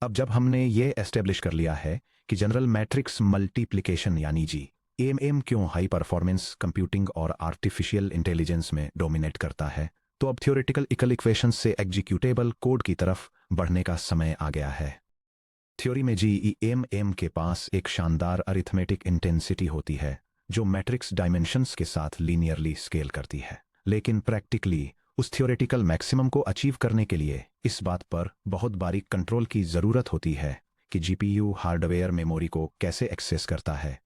अब जब हमने ये एस्टेब्लिश कर लिया है कि जनरल मैट्रिक्स मल्टीप्लिकेशन यानी जी एम क्यों हाई परफॉर्मेंस कंप्यूटिंग और आर्टिफिशियल इंटेलिजेंस में डोमिनेट करता है, तो अब थ्योरेटिकल इक्वल इक्वेशंस से एग्जीक्यूटेबल कोड की तरफ बढ़ने का समय आ गया है। थ्योरी में जी एम के पास एक शानदार अरिथमेटिक इंटेंसिटी होती है जो मैट्रिक्स डायमेंशंस के साथ लीनियरली स्केल करती है, लेकिन प्रैक्टिकली उस थ्योरेटिकल मैक्सिमम को अचीव करने के लिए इस बात पर बहुत बारीक कंट्रोल की ज़रूरत होती है कि जीपीयू हार्डवेयर मेमोरी को कैसे एक्सेस करता है।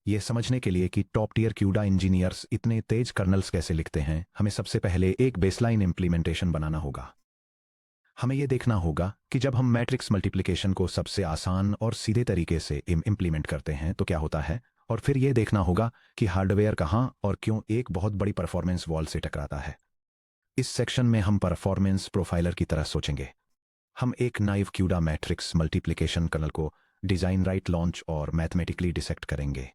यह समझने के लिए कि टॉप टियर क्यूडा इंजीनियर्स इतने तेज कर्नल्स कैसे लिखते हैं, हमें सबसे पहले एक बेसलाइन इम्प्लीमेंटेशन बनाना होगा। हमें यह देखना होगा कि जब हम मैट्रिक्स मल्टीप्लिकेशन को सबसे आसान और सीधे तरीके से इम्प्लीमेंट करते हैं तो क्या होता है, और फिर यह देखना होगा कि हार्डवेयर कहाँ और क्यों एक बहुत बड़ी परफॉर्मेंस वॉल से टकराता है। इस सेक्शन में हम परफॉर्मेंस प्रोफाइलर की तरह सोचेंगे। हम एक naive CUDA matrix multiplication kernel को डिजाइन राइट लॉन्च और मैथमेटिकली डिसेक्ट करेंगे।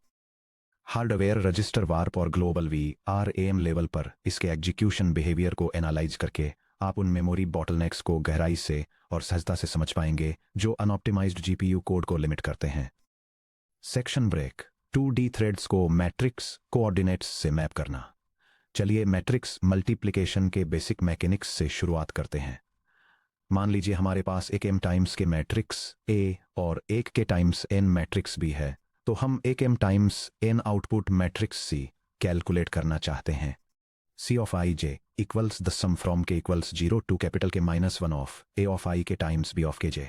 हार्डवेयर रजिस्टर वार्प और ग्लोबल VRAM लेवल पर इसके एग्जीक्यूशन बिहेवियर को एनालाइज करके आप उन मेमोरी बॉटलनेक्स को गहराई से और सहजता से समझ पाएंगे जो अनऑप्टिमाइज्ड जीपीयू कोड को लिमिट करते हैं। सेक्शन ब्रेक 2D थ्रेड्स को मैट्रिक्स कोऑर्डिनेट्स से मैप करना। चलिए मैट्रिक्स मल्टीप्लिकेशन के बेसिक मैकेनिक्स से शुरुआत करते हैं। मान लीजिए हमारे पास एक m टाइम्स के मैट्रिक्स A और एक के टाइम्स n मैट्रिक्स B है, तो हम एक m times n output matrix C calculate करना चाहते हैं। C of ij equals the sum from k equals 0 to capital K -1 of A of i k times B of kj।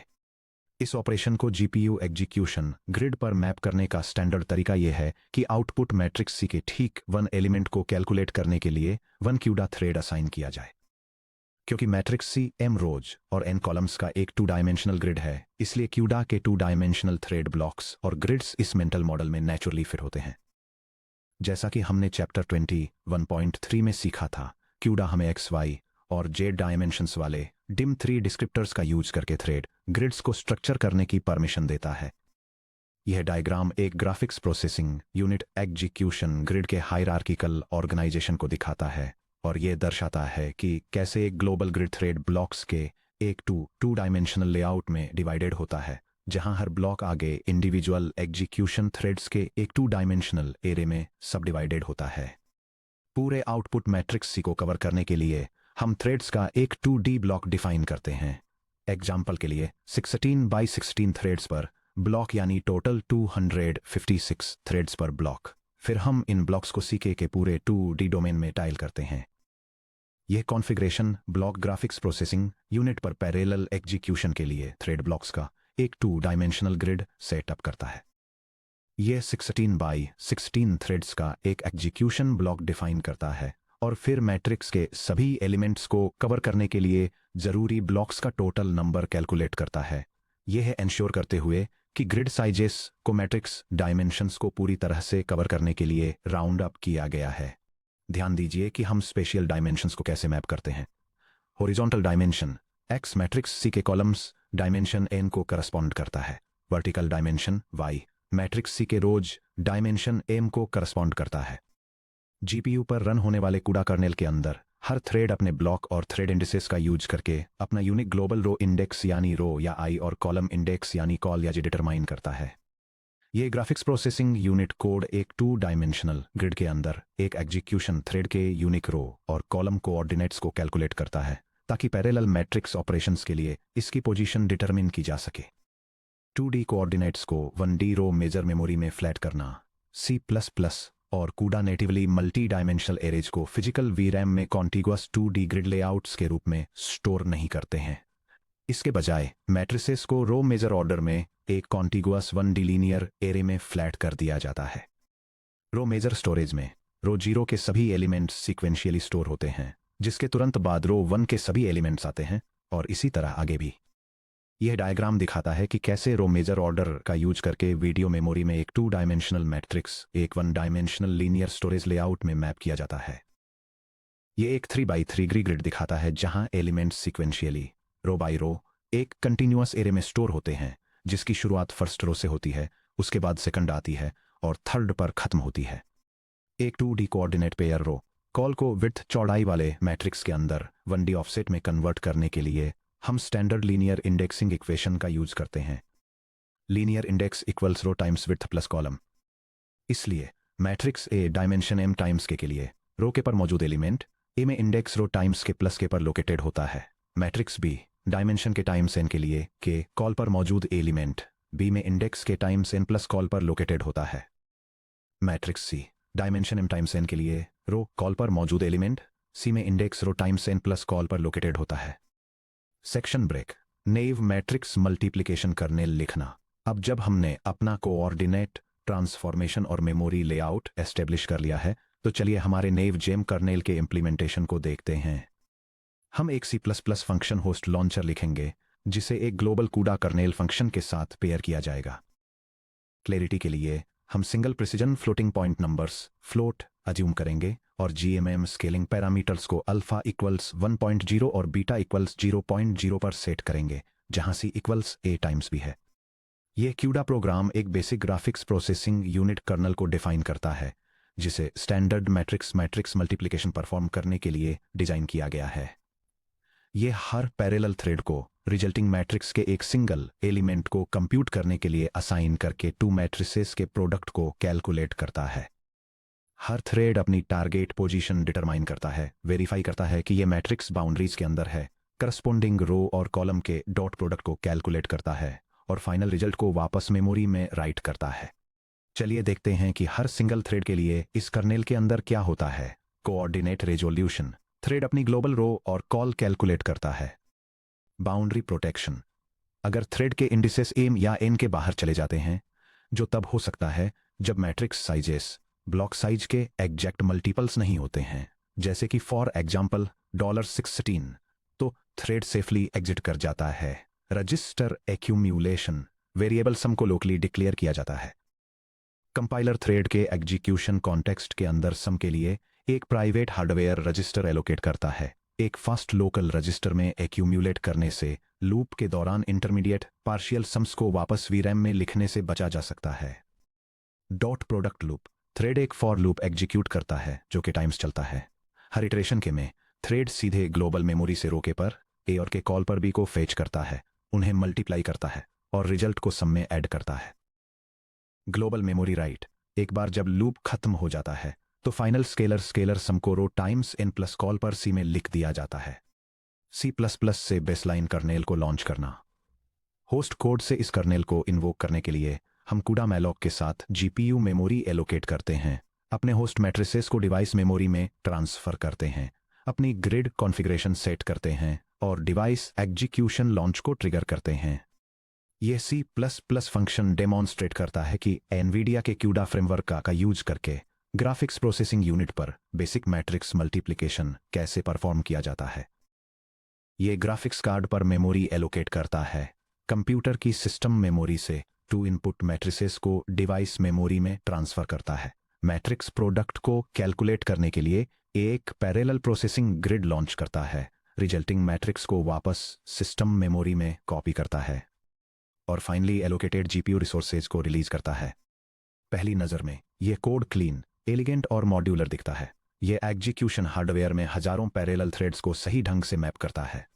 इस operation को GPU execution grid पर map करने का standard तरीका यह है कि आउटपुट मैट्रिक्स सी के ठीक 1 एलिमेंट को कैलकुलेट करने के लिए 1 क्यूडा थ्रेड असाइन किया जाए। क्योंकि मैट्रिक्स सी m रोज और n कॉलम्स का एक 2 डायमेंशनल ग्रिड है, इसलिए क्यूडा के 2 डायमेंशनल थ्रेड ब्लॉक्स और ग्रिड्स इस मेंटल मॉडल में नेचुरली फिट होते हैं। जैसा कि हमने चैप्टर 21.3 में सीखा था, क्यूडा हमें XY और Z डायमेंशंस वाले डिम 3 डिस्क्रिप्टर्स का यूज करके थ्रेड ग्रिड्स को स्ट्रक्चर करने की परमिशन देता है। यह डायग्राम एक graphics processing unit execution grid के हायरार्किकल ऑर्गेनाइजेशन को दिखाता है और यह दर्शाता है कि कैसे एक ग्लोबल ग्रिड थ्रेड ब्लॉक्स के एक 2 डायमेंशनल लेआउट में डिवाइडेड होता है, जहां हर ब्लॉक आगे इंडिविजुअल एग्जीक्यूशन थ्रेड्स के एक 2 डायमेंशनल एरे में सब डिवाइडेड होता है। पूरे आउटपुट मैट्रिक्स सी को कवर करने के लिए हम थ्रेड्स का एक 2D ब्लॉक डिफाइन करते हैं। एग्जाम्पल के लिए 16 बाई 16 थ्रेड्स पर ब्लॉक यानी टोटल 256 थ्रेड्स पर ब्लॉक। फिर हम इन ब्लॉक्स को सीके के पूरे 2D डोमेन में टाइल करते हैं। यह configuration block graphics processing unit पर पैरेलल एग्जीक्यूशन के लिए थ्रेड ब्लॉक्स का एक 2 डायमेंशनल ग्रिड सेटअप करता है। यह 16 बाई 16 थ्रेड्स का एक एग्जीक्यूशन ब्लॉक डिफाइन करता है और फिर मैट्रिक्स के सभी एलिमेंट्स को कवर करने के लिए जरूरी ब्लॉक्स का टोटल नंबर कैलकुलेट करता है, यह एंश्योर करते हुए कि ग्रिड साइजेस को मैट्रिक्स डायमेंशंस को पूरी तरह से कवर करने के लिए राउंड अप किया गया है। ध्यान दीजिए कि हम स्पेशियल डायमेंशंस को कैसे मैप करते हैं। हॉरिजॉन्टल डायमेंशन x मैट्रिक्स सी के कॉलम्स डायमेंशन n को करस्पॉन्ड करता है। वर्टिकल डायमेंशन y मैट्रिक्स सी के रोज डायमेंशन m को करस्पॉन्ड करता है। जीपीयू पर रन होने वाले कूडा कर्नेल के अंदर हर थ्रेड अपने ब्लॉक और थ्रेड इंडिसेस का यूज करके अपना यूनिक ग्लोबल रो इंडेक्स यानी रो या आई और कॉलम इंडेक्स यानी कॉल या जी डिटरमाइन करता है। यह ग्राफिक्स प्रोसेसिंग यूनिट कोड एक 2 डायमेंशनल ग्रिड के अंदर एक एग्जीक्यूशन थ्रेड के यूनिक रो और कॉलम कोऑर्डिनेट्स को कैलकुलेट करता है ताकि पैरेलल मैट्रिक्स ऑपरेशंस के लिए इसकी पोजीशन डिटरमिन की जा सके। 2D कोऑर्डिनेट्स को 1D रो मेजर मेमोरी में फ्लैट करना C++ और कूडा नेटिवली मल्टी डायमेंशनल एरेज को फिजिकल VRAM में कॉन्टिगुअस 2D ग्रिड लेआउट्स के रूप में स्टोर नहीं करते हैं। इसके बजाय मैट्रिसेस को रो मेजर ऑर्डर में एक कॉन्टिगुअस 1D लीनियर एरे में फ्लैट कर दिया जाता है। रो मेजर स्टोरेज में रो 0 के सभी एलिमेंट्स सीक्वेंशियली स्टोर होते हैं, जिसके तुरंत बाद रो 1 के सभी एलिमेंट्स आते हैं और इसी तरह आगे भी। यह डायग्राम दिखाता है कि कैसे रो मेजर ऑर्डर का यूज करके वीडियो मेमोरी में एक 2 डायमेंशनल मैट्रिक्स एक 1 डायमेंशनल लीनियर स्टोरेज लेआउट में मैप किया जाता है। यह एक 3x3 ग्रिड दिखाता है जहां एलिमेंट्स सीक्वेंशियली रो बाय रो एक कंटिन्यूअस एरे में स्टोर होते हैं, जिसकी शुरुआत फर्स्ट रो से होती है, उसके बाद सेकंड आती है और थर्ड पर खत्म होती है। एक 2D कोऑर्डिनेट पेयर रो कॉल को विड्थ चौड़ाई वाले मैट्रिक्स के अंदर 1D ऑफसेट में कन्वर्ट करने के लिए हम स्टैंडर्ड लीनियर इंडेक्सिंग इक्वेशन का यूज करते हैं। Linear index equals row times width plus column. इसलिए matrix A dimension m times के लिए रो के पर मौजूद एलिमेंट ए में इंडेक्स रो टाइम्स के प्लस के पर लोकेटेड होता है। मैट्रिक्स बी डायमेंशन के टाइम्स n के लिए के कॉल पर मौजूद एलिमेंट बी में इंडेक्स के टाइम्स n प्लस कॉल पर लोकेटेड होता है। मैट्रिक्स सी डायमेंशन m टाइम्स n के लिए रो कॉल पर मौजूद एलिमेंट सी में index row times n plus col पर लोकेटेड होता है। Section break. Naive matrix multiplication kernel लिखना। अब जब हमने अपना कोऑर्डिनेट ट्रांसफॉर्मेशन और मेमोरी लेआउट एस्टेब्लिश कर लिया है, तो चलिए हमारे नेव जेम कर्नेल के इम्प्लीमेंटेशन को देखते हैं। हम एक C++ फंक्शन होस्ट लॉन्चर लिखेंगे जिसे एक ग्लोबल कूडा कर्नेल फंक्शन के साथ पेयर किया जाएगा। क्लैरिटी के लिए हम single precision floating point numbers float assume करेंगे और GMM स्केलिंग पैरामीटर्स को अल्फा इक्वल्स 1.0 और बीटा इक्वल्स 0.0 पर सेट करेंगे, जहां C इक्वल्स A टाइम्स भी है। यह क्यूडा प्रोग्राम एक basic graphics processing unit kernel को डिफाइन करता है, जिसे स्टैंडर्ड मैट्रिक्स मल्टीप्लिकेशन परफॉर्म करने के लिए डिजाइन किया गया है। यह हर पैरेलल थ्रेड को रिजल्टिंग मैट्रिक्स के एक सिंगल एलिमेंट को कंप्यूट करने के लिए असाइन करके टू मैट्रिसेस के प्रोडक्ट को कैलकुलेट करता है। हर थ्रेड अपनी टारगेट पोजीशन डिटरमाइन करता है, वेरीफाई करता है कि यह मैट्रिक्स बाउंड्रीज के अंदर है, करस्पोंडिंग रो और कॉलम के डॉट प्रोडक्ट को कैलकुलेट करता है और फाइनल रिजल्ट को वापस मेमोरी में राइट करता है। चलिए देखते हैं कि हर सिंगल थ्रेड के लिए इस कर्नेल के अंदर क्या होता है। Coordinate resolution. थ्रेड अपनी ग्लोबल रो और कॉल कैलकुलेट करता है। Boundary protection. अगर थ्रेड के इंडिसेस m या n के बाहर चले जाते हैं, जो तब हो सकता है जब मैट्रिक्स साइजेस ब्लॉक साइज के एग्जैक्ट मल्टीपल्स नहीं होते हैं, जैसे कि फॉर एग्जाम्पल $16, तो थ्रेड सेफली एग्जिट कर जाता है। रजिस्टर एक्यूम्यूलेशन। वेरिएबल सम को लोकली डिक्लेयर किया जाता है। कंपाइलर थ्रेड के एग्जीक्यूशन कॉन्टेक्स्ट के अंदर सम के लिए एक प्राइवेट हार्डवेयर रजिस्टर एलोकेट करता है। एक फास्ट लोकल रजिस्टर में एक्यूम्यूलेट करने से लूप के दौरान इंटरमीडिएट पार्शियल सम्स को वापस वीरैम में लिखने से बचा जा सकता है। Dot product loop. थ्रेड एक फॉर लूप एग्जीक्यूट करता है जो कि टाइम्स चलता है। हर इटरेशन के में थ्रेड सीधे ग्लोबल मेमोरी से रो के पर ए और के कॉल पर बी को फेच करता है, उन्हें मल्टीप्लाई करता है और रिजल्ट को सम में ऐड करता है। Global memory write. एक बार जब लूप खत्म हो जाता है तो फाइनल स्केलर सम को रो टाइम्स n प्लस कॉल पर C में लिख दिया जाता है। C++ से बेसलाइन कर्नेल को लॉन्च करना। होस्ट कोड से इस कर्नेल को इन्वोक करने के लिए हम कुडा मैलॉक के साथ GPU मेमोरी एलोकेट करते हैं, अपने होस्ट मैट्रिसेस को डिवाइस मेमोरी में ट्रांसफर करते हैं, अपनी ग्रिड कॉन्फ़िगरेशन सेट करते हैं और डिवाइस एग्जीक्यूशन लॉन्च को ट्रिगर करते हैं। यह C++ फंक्शन डेमॉन्स्ट्रेट करता है कि एनवीडिया के क्यूडा फ्रेमवर्क का यूज करके ग्राफिक्स प्रोसेसिंग यूनिट पर बेसिक मैट्रिक्स मल्टीप्लिकेशन कैसे परफॉर्म किया जाता है। यह ग्राफिक्स कार्ड पर मेमोरी एलोकेट करता है, कंप्यूटर की सिस्टम मेमोरी से टू इनपुट मैट्रिसेस को डिवाइस मेमोरी में ट्रांसफर करता है, मैट्रिक्स प्रोडक्ट को कैलकुलेट करने के लिए एक पैरेलल प्रोसेसिंग ग्रिड लॉन्च करता है, रिजल्टिंग मैट्रिक्स को वापस सिस्टम मेमोरी में कॉपी करता है और फाइनली एलोकेटेड GPU रिसोर्सेज को रिलीज करता है। पहली नज़र में यह कोड क्लीन, एलिगेंट और मॉड्यूलर दिखता है। यह एग्जीक्यूशन हार्डवेयर में हजारों पैरेलल थ्रेड्स को सही ढंग से मैप करता है।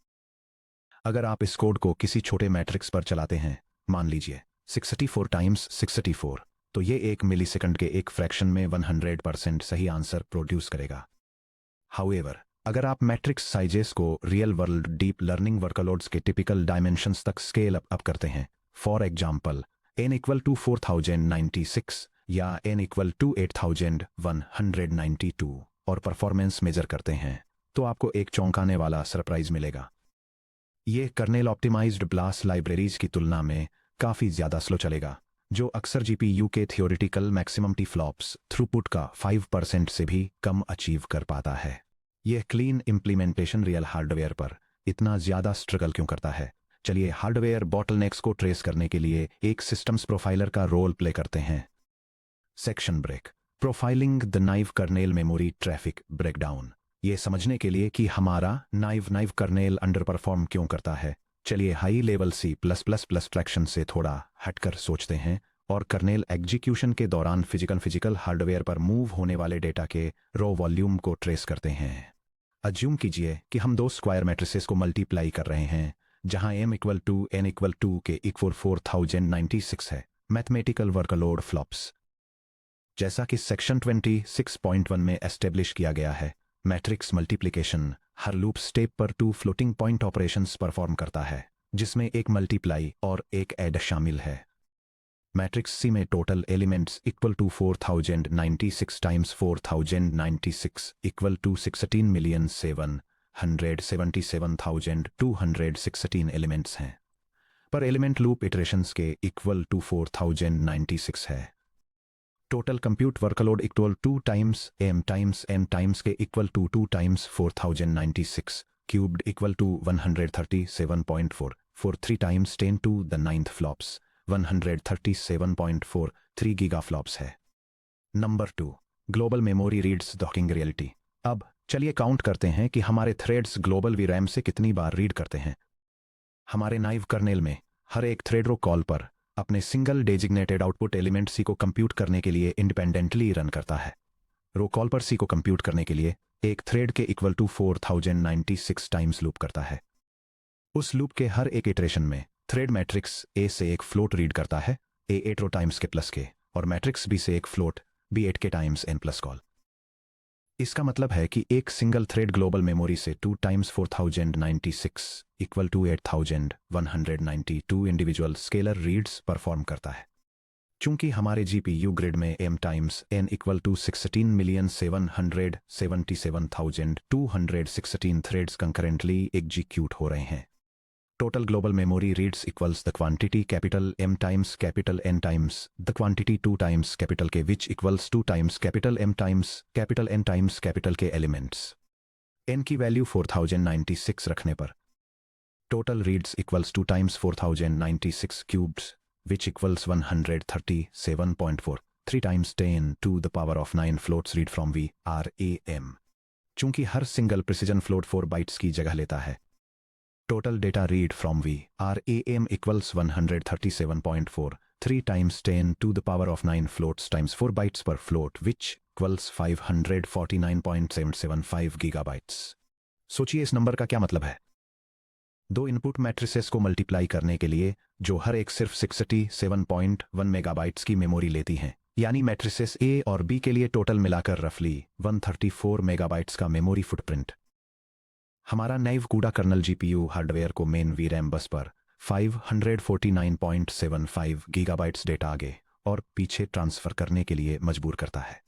अगर आप इस कोड को किसी छोटे मैट्रिक्स पर चलाते हैं, मान लीजिए 64 टाइम्स 64, तो ये 1 मिलीसेकंड के एक फ्रैक्शन में 100% सही आंसर प्रोड्यूस करेगा। हाउएवर, अगर आप मैट्रिक्स साइजेस को real world deep learning workloads के टिपिकल डायमेंशंस तक स्केल अप करते हैं, for example n equal to 4096 या n इक्वल टू 8192 और परफॉर्मेंस मेजर करते हैं, तो आपको एक चौंकाने वाला सरप्राइज मिलेगा। ये कर्नेल ऑप्टिमाइज्ड ब्लास लाइब्रेरीज की तुलना में काफ़ी ज़्यादा स्लो चलेगा, जो अक्सर GPU के थियोरिटिकल मैक्सिमम टीफ्लॉप्स थ्रूपुट का 5% से भी कम अचीव कर पाता है। यह क्लीन इम्प्लीमेंटेशन रियल हार्डवेयर पर इतना ज़्यादा स्ट्रगल क्यों करता है? चलिए हार्डवेयर बॉटलनेक्स को ट्रेस करने के लिए एक सिस्टम्स प्रोफाइलर का रोल प्ले करते हैं। Section break. Profiling the naive kernel memory traffic breakdown. ये समझने के लिए कि हमारा नाइव कर्नेल अंडर परफॉर्म क्यों करता है, चलिए हाई लेवल C++ ट्रैक्शन से थोड़ा हटकर सोचते हैं और कर्नेल एग्जीक्यूशन के दौरान फिजिकल हार्डवेयर पर मूव होने वाले डेटा के रो वॉल्यूम को ट्रेस करते हैं। अज्यूम कीजिए कि हम 2 स्क्वायर मैट्रिसेस को मल्टीप्लाई कर रहे हैं, जहां m=n=2 के इक्वल 4096 है। Mathematical workload flops. जैसा कि सेक्शन 26.1 में एस्टेब्लिश किया गया है, मैट्रिक्स मल्टीप्लिकेशन हर लूप स्टेप पर 2 फ्लोटिंग पॉइंट ऑपरेशंस परफॉर्म करता है, जिसमें एक मल्टीप्लाई और एक ऐड शामिल है। मैट्रिक्स सी में total elements equal to 4096 times 4096 equal to 16,777,216 elements हैं। Per element loop iterations K equal to 4096 है। Total compute workload equal 2 times m times n times K equal to 2 times 4096 cubed equal to 137.443 times 10 to the 9th flops 137.43 giga flops है। Number 2, global memory reads docking reality. अब चलिए count करते हैं कि हमारे threads global वीरैम से कितनी बार read करते हैं। हमारे नाइव कर्नेल में हर एक थ्रेड रो कॉल पर अपने सिंगल डेजिग्नेटेड आउटपुट एलिमेंट सी को कंप्यूट करने के लिए इंडिपेंडेंटली रन करता है। रो कॉल पर सी को कंप्यूट करने के लिए एक थ्रेड के इक्वल टू 4096 टाइम्स लूप करता है। उस लूप के हर एक इटरेशन में थ्रेड मैट्रिक्स ए से एक फ्लोट रीड करता है, ए 8 रो टाइम्स के प्लस के, और मैट्रिक्स बी से एक फ्लोट बी 8 के टाइम्स एन प्लस कॉल। इसका मतलब है कि एक सिंगल थ्रेड ग्लोबल मेमोरी से 2 times 4096 equal to 8192 individual scalar reads perform करता है। चूंकि हमारे जीपीयू ग्रिड में m times n equal to 16,777,216 threads concurrently execute हो रहे हैं। Total global memory reads equals the quantity capital M times capital N times the quantity 2 times capital K which equals 2 times capital M times capital N times capital K elements. N की value 4096 रखने पर total reads equals 2 times 4096 cubes which equals 137.43 times 10 to the power of 9 floats read from VRAM। चूंकि हर single precision float 4 bytes की जगह लेता है, total data read from VRAM equals 137.43 times 10 to the power of 9 floats times 4 bytes per float which equals 549.775 gigabytes. सोचिए इस number का क्या मतलब है। दो इनपुट मैट्रिसेस को मल्टीप्लाई करने के लिए जो हर एक सिर्फ 67.1 मेगाबाइट्स की मेमोरी लेती हैं, यानी मैट्रिसेस ए और बी के लिए टोटल मिलाकर रफली 134 मेगाबाइट्स का मेमोरी फुटप्रिंट। हमारा नैव कूडा कर्नल जीपीयू हार्डवेयर को मेन वीरैम बस पर 549.75 गीगाबाइट्स डेटा आगे और पीछे ट्रांसफर करने के लिए मजबूर करता है।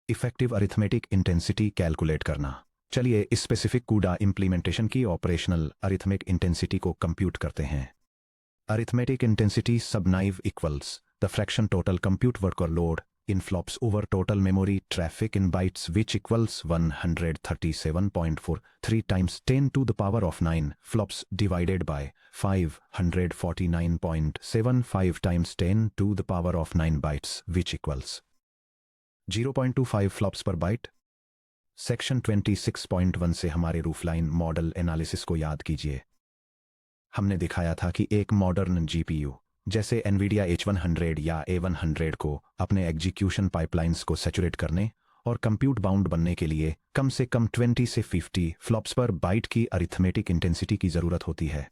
इफेक्टिव अरिथमेटिक इंटेंसिटी कैलकुलेट करना। चलिए इस स्पेसिफिक कूडा इंप्लीमेंटेशन की ऑपरेशनल अरिथमेटिक इंटेंसिटी को कंप्यूट करते हैं। अरिथमेटिक इंटेंसिटी सब naive equals the fraction total compute workload in flops over total memory traffic in bytes which equals 137.43 times 10 to the power of 9 flops divided by 549.75 times 10 to the power of 9 bytes which equals 0.25 flops per byte। Section 26.1 से हमारे roofline model analysis को याद कीजिए। हमने दिखाया था कि एक मॉडर्न जीपीयू जैसे NVIDIA H100 या A100 को अपने एग्जीक्यूशन पाइपलाइंस को सैचुरेट करने और कंप्यूट बाउंड बनने के लिए कम से कम 20 से 50 फ्लॉप्स पर बाइट की अरिथमेटिक इंटेंसिटी की ज़रूरत होती है।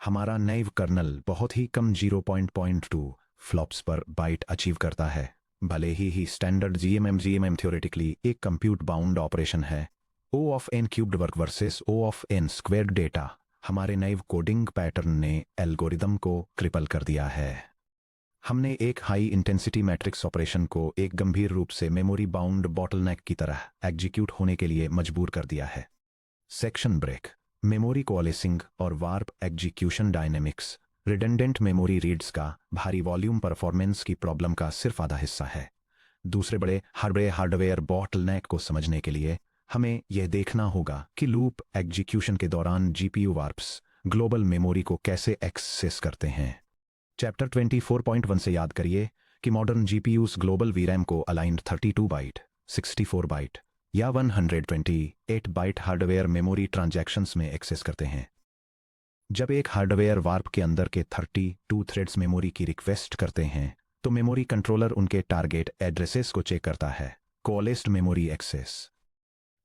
हमारा नैव कर्नल बहुत ही कम 0.2 फ्लॉप्स पर बाइट अचीव करता है। भले ही स्टैंडर्ड GMM थ्योरेटिकली एक कंप्यूट बाउंड ऑपरेशन है। O of n cubed work versus O of n squared data हमारे नैव कोडिंग पैटर्न ने एल्गोरिदम को क्रिपल कर दिया है। हमने एक हाई इंटेंसिटी मैट्रिक्स ऑपरेशन को एक गंभीर रूप से मेमोरी बाउंड बॉटलनेक की तरह एग्जीक्यूट होने के लिए मजबूर कर दिया है। Section break. मेमोरी कोअलेसिंग और warp execution dynamics redundant memory reads का भारी वॉल्यूम परफॉर्मेंस की प्रॉब्लम का सिर्फ आधा हिस्सा है। दूसरे बड़े हार्डवेयर बॉटलनेक को समझने के लिए हमें यह देखना होगा कि लूप एग्जीक्यूशन के दौरान जीपीयू वार्प्स ग्लोबल मेमोरी को कैसे एक्सेस करते हैं। चैप्टर 24.1 से याद करिए कि मॉडर्न जीपीयूज ग्लोबल वीरैम को अलाइंड 32 बाइट, 64 बाइट या 128 बाइट हार्डवेयर मेमोरी ट्रांजैक्शंस में एक्सेस करते हैं। जब एक हार्डवेयर वार्प के अंदर के 32 थ्रेड्स मेमोरी की रिक्वेस्ट करते हैं, तो मेमोरी कंट्रोलर उनके टारगेट एड्रेसेस को चेक करता है। कोलेस्ड मेमोरी एक्सेस।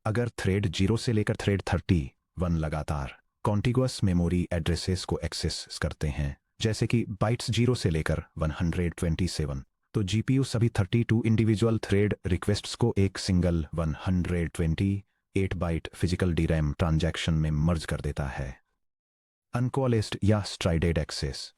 अगर थ्रेड 0 से लेकर थ्रेड 31 लगातार कॉन्टिगुअस मेमोरी एड्रेसेस को एक्सेस करते हैं, जैसे कि बाइट्स 0 से लेकर 127, तो जीपीयू सभी 32 इंडिविजुअल थ्रेड रिक्वेस्ट्स को एक सिंगल 128 बाइट फिजिकल डीरैम ट्रांजैक्शन में मर्ज कर देता है। अनकोलेस्ड या स्ट्राइडेड एक्सेस।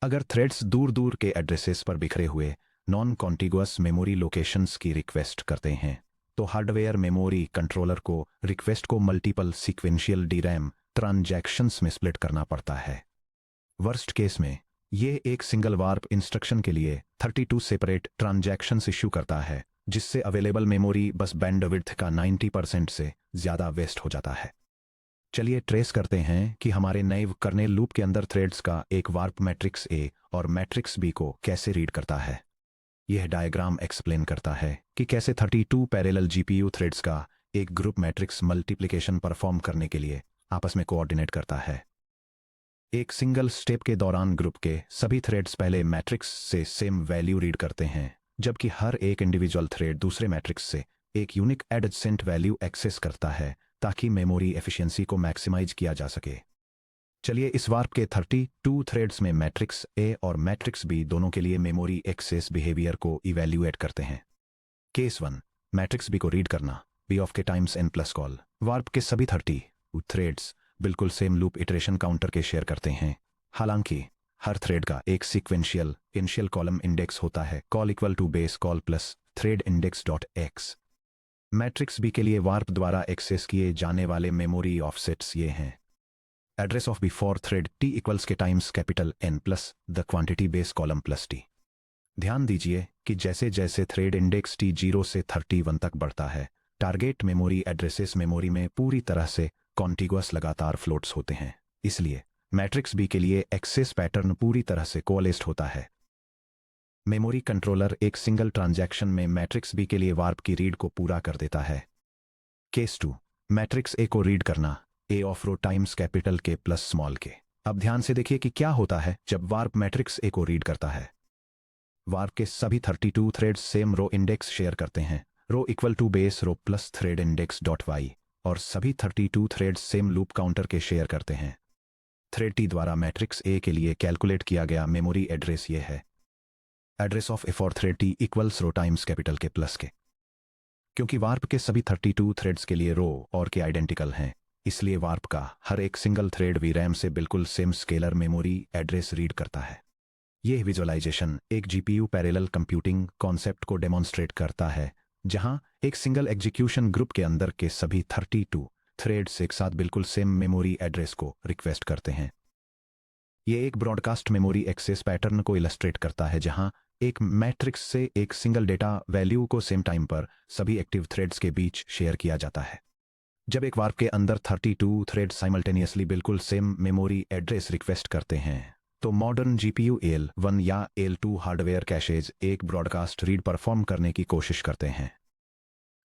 अगर थ्रेड्स दूर दूर के एड्रेसेस पर बिखरे हुए नॉन कॉन्टिगुअस मेमोरी लोकेशंस की रिक्वेस्ट करते हैं, तो हार्डवेयर मेमोरी कंट्रोलर को रिक्वेस्ट को मल्टीपल सीक्वेंशियल डीरैम ट्रांजैक्शंस में स्प्लिट करना पड़ता है। वर्स्ट केस में ये एक सिंगल वार्प इंस्ट्रक्शन के लिए 32 सेपरेट ट्रांजैक्शंस इश्यू करता है, जिससे अवेलेबल मेमोरी बस बैंडविड्थ का 90% से ज्यादा वेस्ट हो जाता है। चलिए ट्रेस करते हैं कि हमारे नए कर्नेल लूप के अंदर थ्रेड्स का एक वार्प मैट्रिक्स ए और मैट्रिक्स बी को कैसे रीड करता है। यह डायग्राम एक्सप्लेन करता है कि कैसे 32 पैरेलल जीपीयू थ्रेड्स का एक ग्रुप मैट्रिक्स मल्टीप्लिकेशन परफॉर्म करने के लिए आपस में कोऑर्डिनेट करता है। एक सिंगल स्टेप के दौरान ग्रुप के सभी थ्रेड्स पहले मैट्रिक्स से सेम वैल्यू रीड करते हैं, जबकि हर एक इंडिविजुअल थ्रेड दूसरे मैट्रिक्स से एक यूनिक एडजेसेंट वैल्यू एक्सेस करता है, ताकि मेमोरी एफिशिएंसी को मैक्सिमाइज किया जा सके। चलिए इस वार्प के 32 थ्रेड्स में मैट्रिक्स ए और मैट्रिक्स बी दोनों के लिए मेमोरी एक्सेस बिहेवियर को इवैल्यूएट करते हैं। केस 1, मैट्रिक्स बी को रीड करना, B of k times N plus col. Warp के सभी 30 थ्रेड्स बिल्कुल सेम लूप इटरेशन काउंटर के शेयर करते हैं। हालांकि हर थ्रेड का एक सीक्वेंशियल इनिशियल कॉलम इंडेक्स होता है, col equal to base col plus thread index dot x. Matrix B के लिए वार्प द्वारा एक्सेस किए जाने वाले मेमोरी ऑफसेट्स ये हैं। Address of B for thread T equals K times capital N plus the quantity base column plus T. ध्यान दीजिए कि जैसे जैसे थ्रेड इंडेक्स टी 0 से 31 तक बढ़ता है, टारगेट मेमोरी एड्रेसेस मेमोरी में पूरी तरह से कॉन्टिगुअस लगातार फ्लोट्स होते हैं। इसलिए मैट्रिक्स बी के लिए एक्सेस पैटर्न पूरी तरह से कोअलेस्ड होता है। मेमोरी कंट्रोलर एक सिंगल ट्रांजैक्शन में मैट्रिक्स बी के लिए वार्प की रीड को पूरा कर देता है। केस 2, मैट्रिक्स ए को रीड करना, ए of row times capital K plus small के। अब ध्यान से देखिए कि क्या होता है जब वार्प मैट्रिक्स ए को रीड करता है। वार्प के सभी 32 threads same row index share करते हैं, row equal to base row plus thread index dot Y, और सभी 32 थ्रेड्स सेम लूप काउंटर के शेयर करते हैं। थ्रेड टी द्वारा मैट्रिक्स ए के लिए कैलकुलेट किया गया मेमोरी एड्रेस ये है। Address of A for thread T equals row times capital K plus K. क्योंकि वार्प के सभी 32 थ्रेड्स के लिए रो और के आइडेंटिकल हैं, इसलिए वार्प का हर एक सिंगल थ्रेड वीरैम से बिल्कुल same scalar memory address read करता है। यह विजुअलाइजेशन एक जीपीयू पैरेलल कंप्यूटिंग कॉन्सेप्ट को डेमोन्स्ट्रेट करता है, जहां एक सिंगल एग्जीक्यूशन ग्रुप के अंदर के सभी 32 थ्रेड्स एक साथ बिल्कुल सेम मेमोरी एड्रेस को रिक्वेस्ट करते हैं। यह एक ब्रॉडकास्ट मेमोरी एक्सेस पैटर्न को इलस्ट्रेट करता है, जहां एक मैट्रिक्स से एक सिंगल डेटा वैल्यू को सेम टाइम पर सभी एक्टिव थ्रेड्स के बीच शेयर किया जाता है। जब एक वार्प के अंदर 32 थ्रेड्स साइमल्टेनियसली बिल्कुल सेम मेमोरी एड्रेस रिक्वेस्ट करते हैं, तो मॉडर्न जीपीयू L1 या L2 हार्डवेयर कैशेज एक ब्रॉडकास्ट रीड परफॉर्म करने की कोशिश करते हैं।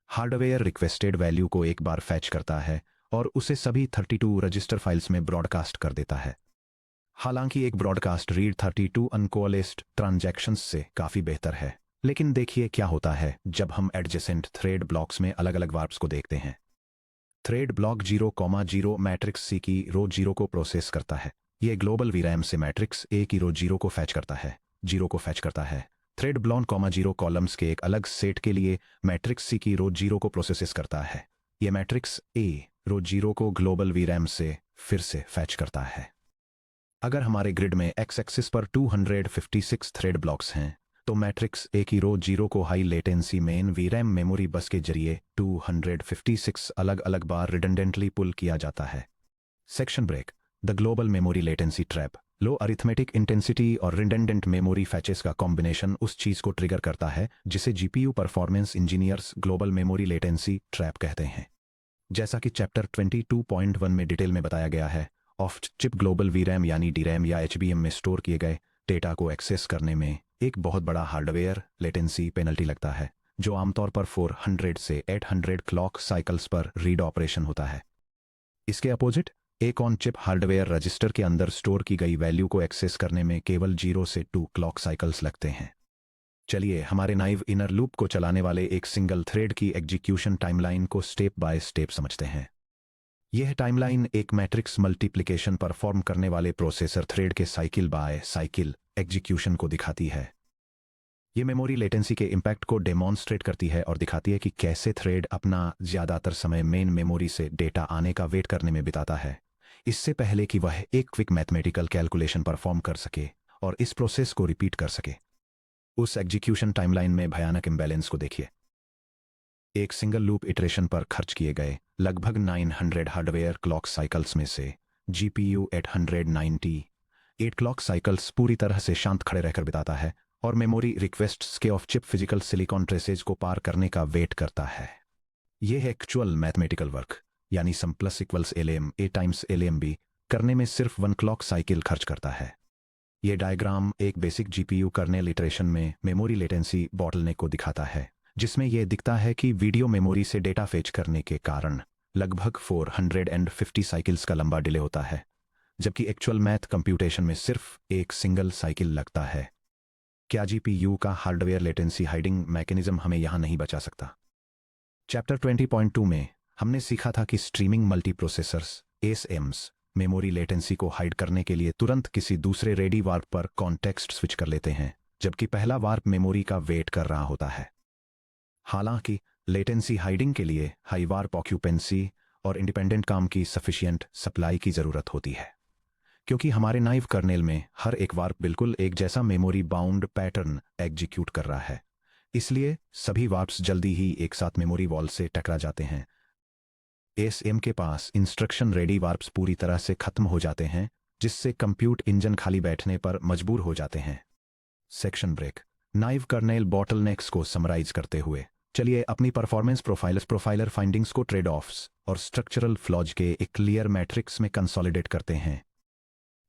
हार्डवेयर रिक्वेस्टेड वैल्यू को एक बार फैच करता है और उसे सभी 32 रजिस्टर फाइल्स में ब्रॉडकास्ट कर देता है। हालांकि एक ब्रॉडकास्ट रीड 32 अनकोअलेस्ड ट्रांजैक्शंस से काफी बेहतर है, लेकिन देखिए क्या होता है जब हम एडजेसेंट थ्रेड ब्लॉक्स में अलग अलग वार्प्स को देखते हैं। थ्रेड ब्लॉक 0,0 मैट्रिक्स सी की रो 0 को प्रोसेस करता है। यह ग्लोबल वीरैम से मैट्रिक्स ए की रो 0 को फैच करता है, 0 को फैच करता है। थ्रेड ब्लॉन 0 कॉलम्स के एक अलग सेट के लिए मैट्रिक्स सी की रो 0 को प्रोसेस करता है। यह मैट्रिक्स ए रो 0 को ग्लोबल वीरैम से फिर से फैच करता है। अगर हमारे ग्रिड में एक्स एक्सिस पर 256 थ्रेड ब्लॉक्स हैं, तो मैट्रिक्स ए की रो 0 को हाई लेटेंसी मेन वीरैम मेमोरी बस के जरिए 256 अलग अलग बार रिडंडेंटली पुल किया जाता है। Section break, the global memory latency trap. Low arithmetic intensity और रिडंडेंट मेमोरी फैचेस का कॉम्बिनेशन उस चीज को ट्रिगर करता है जिसे GPU performance engineers global memory latency trap कहते हैं। जैसा कि चैप्टर 22.1 में डिटेल में बताया गया है, ऑफ चिप ग्लोबल वीरैम यानी डीरैम या एचबीएम में स्टोर किए गए डेटा को एक्सेस करने में एक बहुत बड़ा हार्डवेयर लेटेंसी पेनल्टी लगता है, जो आमतौर पर 400 से 800 क्लॉक साइकिल्स पर रीड ऑपरेशन होता है। इसके अपोजिट एक ऑन चिप हार्डवेयर रजिस्टर के अंदर स्टोर की गई वैल्यू को एक्सेस करने में केवल 0 से 2 क्लॉक साइकिल्स लगते हैं। चलिए हमारे नाइव इनर लूप को चलाने वाले एक सिंगल थ्रेड की एग्जीक्यूशन टाइमलाइन को स्टेप बाय स्टेप समझते हैं। यह टाइमलाइन एक मैट्रिक्स मल्टीप्लिकेशन परफॉर्म करने वाले प्रोसेसर थ्रेड के साइकिल बाय साइकिल एग्जीक्यूशन को दिखाती है। ये मेमोरी लेटेंसी के इम्पैक्ट को डेमॉन्स्ट्रेट करती है और दिखाती है कि कैसे थ्रेड अपना ज़्यादातर समय मेन मेमोरी से डेटा आने का वेट करने में बिताता है, इससे पहले कि वह एक क्विक मैथमेटिकल कैलकुलेशन परफॉर्म कर सके और इस प्रोसेस को रिपीट कर सके। उस एग्जीक्यूशन टाइमलाइन में भयानक इम्बैलेंस को देखिए। एक सिंगल लूप इटरेशन पर खर्च किए गए लगभग 900 हार्डवेयर क्लॉक साइकिल्स में से GPU 898 क्लॉक साइकिल्स पूरी तरह से शांत खड़े रहकर बिताता है और मेमोरी रिक्वेस्ट्स के of chip physical silicon traces को पार करने का वेट करता है। यह एक्चुअल मैथमेटिकल वर्क यानी sum plus equals LM A times LMB करने में सिर्फ 1 क्लॉक साइकिल खर्च करता है। यह डायग्राम एक बेसिक GPU कर्नेल इटरेशन में मेमोरी लेटेंसी बॉटलनेक को दिखाता है, जिसमें यह दिखता है कि वीडियो मेमोरी से डेटा फेच करने के कारण लगभग 450 साइकिल्स का लंबा डिले होता है, जबकि एक्चुअल मैथ कंप्यूटेशन में सिर्फ एक सिंगल साइकिल लगता है। क्या GPU का हार्डवेयर लेटेंसी हाइडिंग मैकेनिज्म हमें यहां नहीं बचा सकता? चैप्टर 20.2 में हमने सीखा था कि streaming multiprocessors ASMs memory latency को हाइड करने के लिए तुरंत किसी दूसरे रेडी वार्प पर कॉन्टेक्स्ट स्विच कर लेते हैं, जबकि पहला वार्प मेमोरी का वेट कर रहा होता है। हालांकि लेटेंसी हाइडिंग के लिए हाई वार्प ऑक्यूपेंसी और इंडिपेंडेंट काम की सफिशिएंट सप्लाई की जरूरत होती है, क्योंकि हमारे नाइव कर्नेल में हर एक वार्प बिल्कुल एक जैसा मेमोरी बाउंड पैटर्न एग्जीक्यूट कर रहा है, इसलिए सभी वार्प्स जल्दी ही एक साथ मेमोरी वॉल से टकरा जाते हैं। ASM के पास इंस्ट्रक्शन रेडी वार्प्स पूरी तरह से खत्म हो जाते हैं, जिससे कंप्यूट इंजन खाली बैठने पर मजबूर हो जाते हैं। Section break. Naive kernel bottlenecks को समराइज करते हुए चलिए अपनी परफॉर्मेंस प्रोफाइलर फाइंडिंग्स को ट्रेड ऑफ्स और स्ट्रक्चरल फ्लॉज के एक क्लियर मैट्रिक्स में कंसोलिडेट करते हैं।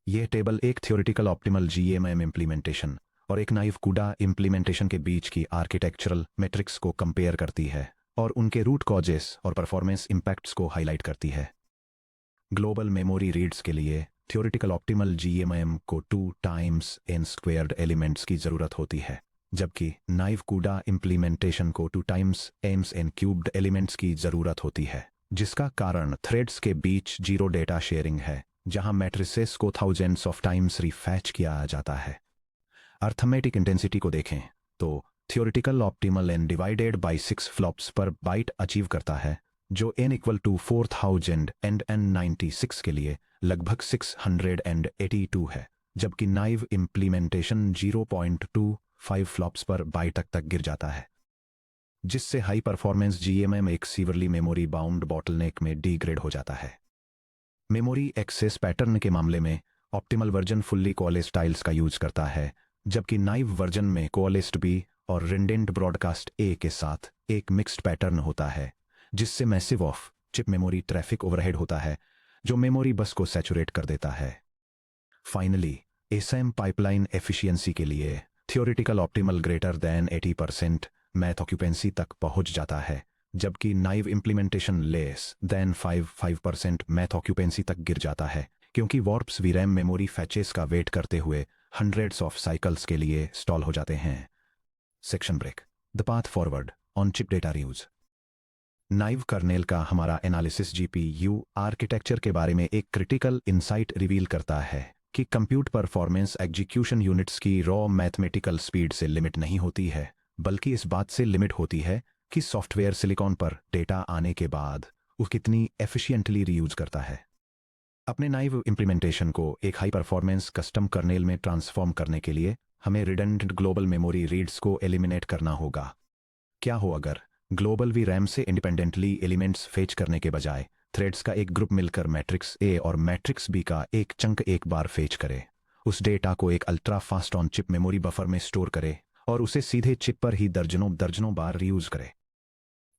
यह टेबल एक थ्योरेटिकल ऑप्टिमल GMM इम्प्लीमेंटेशन और एक नाइव कूडा इम्प्लीमेंटेशन के बीच की आर्किटेक्चरल मैट्रिक्स को कंपेयर करती है और उनके रूट कॉजेस और परफॉर्मेंस इंपैक्ट्स को हाईलाइट करती है। ग्लोबल मेमोरी रीड्स के लिए थ्योरेटिकल ऑप्टिमल GMM को 2 टाइम्स n स्क्वेयर्ड एलिमेंट्स की जरूरत होती है, जबकि नाइव कूडा इम्प्लीमेंटेशन को 2 टाइम्स n क्यूब्ड एलिमेंट्स की जरूरत होती है, जिसका कारण थ्रेड्स के बीच जीरो डेटा शेयरिंग है, जहां मैट्रिसेस को थाउजेंड्स ऑफ टाइम्स रिफैच किया जाता है। अर्थमेटिक इंटेंसिटी को देखें तो theoretical optimal n divided by 6 flops पर बाइट अचीव करता है, जो n equal to 4000 and n96 के लिए लगभग 682 है, जबकि नाइव इम्प्लीमेंटेशन 0.25 फ्लॉप्स पर बाइट तक गिर जाता है, जिससे हाई परफॉर्मेंस GMM एक सीवरली मेमोरी बाउंड बॉटलनेक में डिग्रेड हो जाता है। मेमोरी एक्सेस पैटर्न के मामले में ऑप्टिमल वर्जन फुल्ली कोअलेस्ड टाइल्स का यूज करता है, जबकि नाइव वर्जन में कोअलेस्ड B और रिडेंडेंट ब्रॉडकास्ट A के साथ एक मिक्स्ड पैटर्न होता है, जिससे massive of chip memory traffic overhead होता है, जो मेमोरी बस को सैचुरेट कर देता है। फाइनली ASM पाइपलाइन एफिशिएंसी के लिए theoretical optimal greater than 80% math occupancy तक पहुंच जाता है, जबकि naive implementation less than 5% math occupancy तक गिर जाता है, क्योंकि वॉर्प्स VRAM मेमोरी फैचेस का वेट करते हुए हंड्रेड्स ऑफ साइकिल्स के लिए स्टॉल हो जाते हैं। Section break. The path forward on chip data reuse. Naive kernel का हमारा एनालिसिस GPU आर्किटेक्चर के बारे में एक क्रिटिकल इंसाइट रिवील करता है कि कंप्यूट परफॉर्मेंस एग्जीक्यूशन यूनिट्स की रॉ मैथमेटिकल स्पीड से लिमिट नहीं होती है, बल्कि इस बात से लिमिट होती है कि सॉफ्टवेयर सिलिकॉन पर डेटा आने के बाद वो कितनी एफिशिएंटली रीयूज करता है। अपने नाइव इम्प्लीमेंटेशन को एक हाई परफॉर्मेंस कस्टम कर्नेल में ट्रांसफॉर्म करने के लिए हमें रिडंडेंट ग्लोबल मेमोरी रीड्स को एलिमिनेट करना होगा। क्या हो अगर ग्लोबल VRAM से इंडिपेंडेंटली एलिमेंट्स फेच करने के बजाय थ्रेड्स का एक ग्रुप मिलकर मैट्रिक्स A और मैट्रिक्स B का एक चंक एक बार फेच करे, उस डेटा को एक ultra fast on chip memory buffer में स्टोर करे और उसे सीधे चिप पर ही दर्जनों बार रीयूज करे।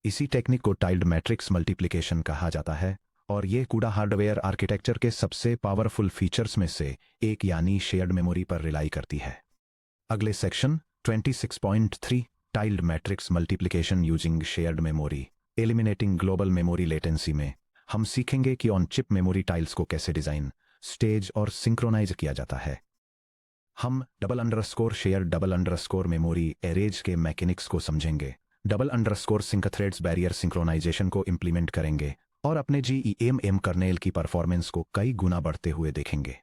इसी टेक्निक को टाइल्ड मैट्रिक्स मल्टीप्लिकेशन कहा जाता है और ये कूडा हार्डवेयर आर्किटेक्चर के सबसे पावरफुल फीचर्स में से एक यानी शेयर्ड मेमोरी पर रिलाई करती है। अगले section 26.3 tiled matrix multiplication using shared memory eliminating global memory latency में हम सीखेंगे कि ऑन चिप मेमोरी टाइल्स को कैसे डिजाइन, स्टेज और सिंक्रोनाइज किया जाता है। हम _शेयर मेमोरी एरेज के मैकेनिक्स को समझेंगे, _सिंक थ्रेड्स बैरियर सिंक्रोनाइजेशन को इंप्लीमेंट करेंगे और अपने GEMM कर्नेल की परफॉर्मेंस को कई गुना बढ़ते हुए देखेंगे।